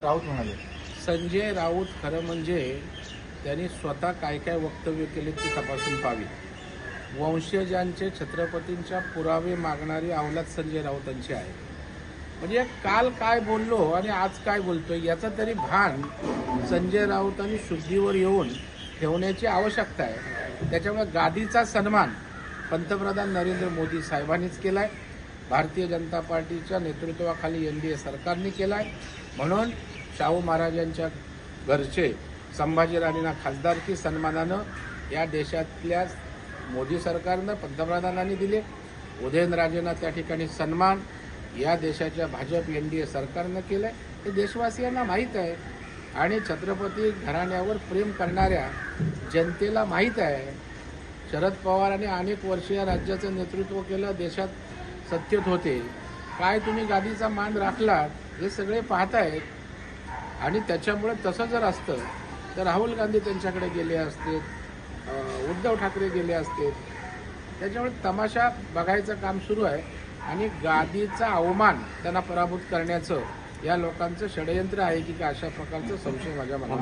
राऊत म्हणाले. संजय राऊत खरं म्हणजे त्यांनी स्वतः काय काय वक्तव्य केले ते तपासून पाहावी. वंशजांचे छत्रपतींच्या पुरावे मागणारी अवलाद संजय राऊतांची आहे. म्हणजे काल काय बोललो आणि आज काय बोलतोय याचं तरी भान संजय राऊतांनी शुद्धीवर येऊन ठेवण्याची आवश्यकता आहे. त्याच्यामुळे गादीचा सन्मान पंतप्रधान नरेंद्र मोदी साहेबांनीच केलाय, भारतीय जनता पार्टीच्या नेतृत्वाखाली एनडीए सरकारने केलाय. म्हणून शाहू महाराजांच्या घरचे संभाजीराजेंना खासदारकी सन्मानानं या देशातल्या मोदी सरकारनं पंतप्रधानांनी दिले. उदयनराजेंना त्या ठिकाणी सन्मान या देशाच्या भाजप एनडीए सरकारनं केलंय. हे देशवासियांना माहीत आहे आणि छत्रपती घराण्यावर प्रेम करणाऱ्या जनतेला माहीत आहे. शरद पवारांनी अनेक वर्ष या राज्याचं नेतृत्व केलं, देशात सत्तेत होते. काय तुम्ही गादीचा मान राखलात हे सगळे पाहतायत. आणि त्याच्यामुळे तसं जर असतं तर राहुल गांधी त्यांच्याकडे गेले असते, उद्धव ठाकरे गेले असते. त्याच्यामुळे तमाशा बघायचं काम सुरू आहे आणि गादीचा अवमान त्यांना पराभूत करण्याचं या लोकांचं षडयंत्र आहे की अशा प्रकारचं संशय माझ्या मनात